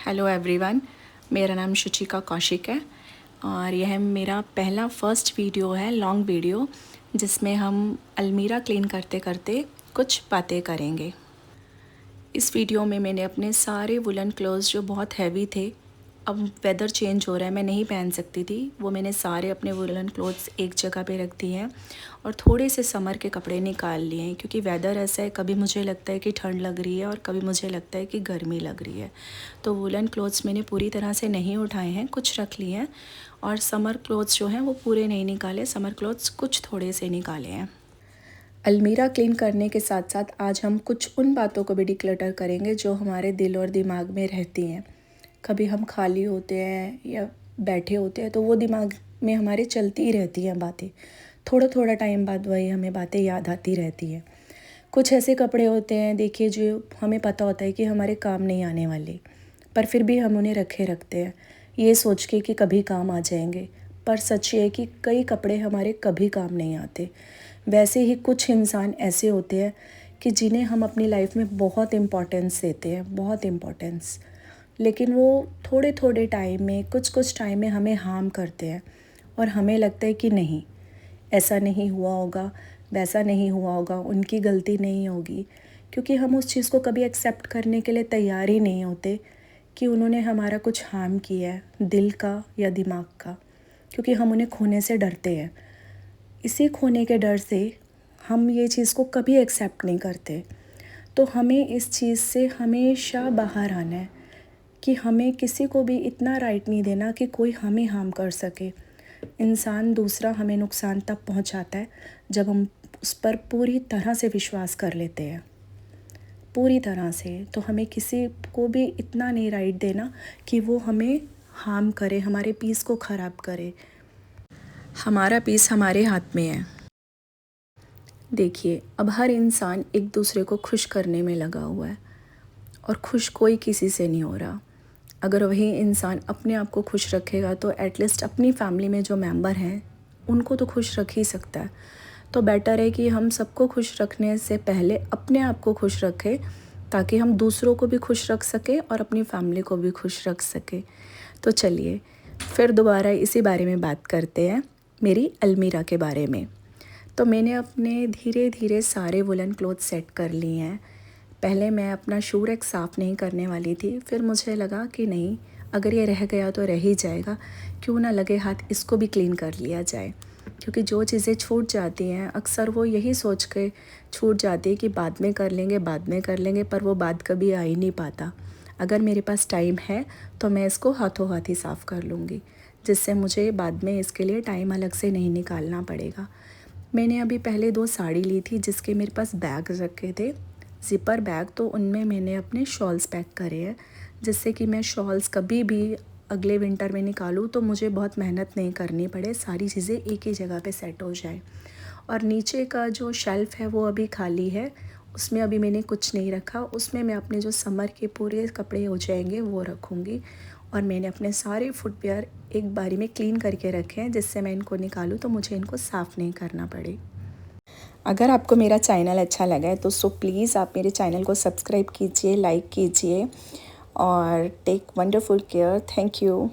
Hello everyone, मेरा नाम शुचिका कौशिक है और यह मेरा पहला फर्स्ट वीडियो है, लॉन्ग वीडियो, जिसमें हम अलमीरा क्लीन करते करते कुछ बातें करेंगे। इस वीडियो में मैंने अपने सारे वुलन क्लोथ्स जो बहुत हैवी थे, अब वेदर चेंज हो रहा है, मैं नहीं पहन सकती थी, वो मैंने सारे अपने वुलन क्लोथ्स एक जगह पे रख दिए हैं और थोड़े से समर के कपड़े निकाल लिए हैं क्योंकि वेदर ऐसा है, कभी मुझे लगता है कि ठंड लग रही है और कभी मुझे लगता है कि गर्मी लग रही है। तो वुलन क्लोथ्स मैंने पूरी तरह से नहीं उठाए हैं, कुछ रख लिए हैं और समर क्लोथ्स जो हैं वो पूरे नहीं निकाले, समर क्लोथ्स कुछ थोड़े से निकाले हैं। अलमीरा क्लीन करने के साथ साथ आज हम कुछ उन बातों को भी डिक्लटर करेंगे जो हमारे दिल और दिमाग में रहती हैं। कभी हम खाली होते हैं या बैठे होते हैं तो वो दिमाग में हमारे चलती ही रहती हैं बातें, थोड़ा थोड़ा टाइम बाद वही हमें बातें याद आती रहती हैं। कुछ ऐसे कपड़े होते हैं, देखिए, जो हमें पता होता है कि हमारे काम नहीं आने वाले, पर फिर भी हम उन्हें रखे रखते हैं ये सोच के कि कभी काम आ जाएंगे। पर सच ये है कि कई कपड़े हमारे कभी काम नहीं आते। वैसे ही कुछ इंसान ऐसे होते हैं कि जिन्हें हम अपनी लाइफ में बहुत इम्पोर्टेंस देते हैं, बहुत इम्पोर्टेंस, लेकिन वो थोड़े थोड़े टाइम में, कुछ कुछ टाइम में हमें हार्म करते हैं और हमें लगता है कि नहीं, ऐसा नहीं हुआ होगा, वैसा नहीं हुआ होगा, उनकी गलती नहीं होगी, क्योंकि हम उस चीज़ को कभी एक्सेप्ट करने के लिए तैयार ही नहीं होते कि उन्होंने हमारा कुछ हार्म किया है, दिल का या दिमाग का, क्योंकि हम उन्हें खोने से डरते हैं। इसी खोने के डर से हम ये चीज़ को कभी एक्सेप्ट नहीं करते। तो हमें इस चीज़ से हमेशा बाहर आना है कि हमें किसी को भी इतना राइट नहीं देना कि कोई हमें हार्म कर सके। इंसान दूसरा हमें नुकसान तब पहुंचाता है जब हम उस पर पूरी तरह से विश्वास कर लेते हैं, पूरी तरह से। तो हमें किसी को भी इतना नहीं राइट देना कि वो हमें हार्म करे, हमारे पीस को ख़राब करे। हमारा पीस हमारे हाथ में है। देखिए, अब हर इंसान एक दूसरे को खुश करने में लगा हुआ है और खुश कोई किसी से नहीं हो रहा। अगर वही इंसान अपने आप को खुश रखेगा तो एटलीस्ट अपनी फैमिली में जो मेंबर हैं उनको तो खुश रख ही सकता है। तो बेटर है कि हम सबको खुश रखने से पहले अपने आप को खुश रखें ताकि हम दूसरों को भी खुश रख सकें और अपनी फैमिली को भी खुश रख सकें। तो चलिए फिर दोबारा इसी बारे में बात करते हैं, मेरी अलमीरा के बारे में। तो मैंने अपने धीरे धीरे सारे वुलन क्लोथ सेट कर लिए हैं। पहले मैं अपना शू रैक साफ़ नहीं करने वाली थी, फिर मुझे लगा कि नहीं, अगर ये रह गया तो रह ही जाएगा, क्यों ना लगे हाथ इसको भी क्लीन कर लिया जाए। क्योंकि जो चीज़ें छूट जाती हैं अक्सर वो यही सोच के छूट जाती है कि बाद में कर लेंगे, बाद में कर लेंगे, पर वो बाद कभी आ ही नहीं पाता। अगर मेरे पास टाइम है तो मैं इसको हाथों हाथ ही साफ़ कर लूँगी, जिससे मुझे बाद में इसके लिए टाइम अलग से नहीं निकालना पड़ेगा। मैंने अभी पहले 2 साड़ी ली थी जिसके मेरे पास बैग रखे थे, ज़िपर बैग, तो उनमें मैंने अपने शॉल्स पैक करे हैं, जिससे कि मैं शॉल्स कभी भी अगले विंटर में निकालूँ तो मुझे बहुत मेहनत नहीं करनी पड़े, सारी चीज़ें एक ही जगह पे सेट हो जाए। और नीचे का जो शेल्फ़ है वो अभी खाली है, उसमें अभी मैंने कुछ नहीं रखा, उसमें मैं अपने जो समर के पूरे कपड़े हो जाएंगे वो रखूँगी। और मैंने अपने सारे फुटवियर एक बारी में क्लीन करके रखे हैं, जिससे मैं इनको निकालूँ तो मुझे इनको साफ़ नहीं करना पड़े। अगर आपको मेरा चैनल अच्छा लगा है तो प्लीज़ आप मेरे चैनल को सब्सक्राइब कीजिए, लाइक कीजिए और take wonderful care. Thank you.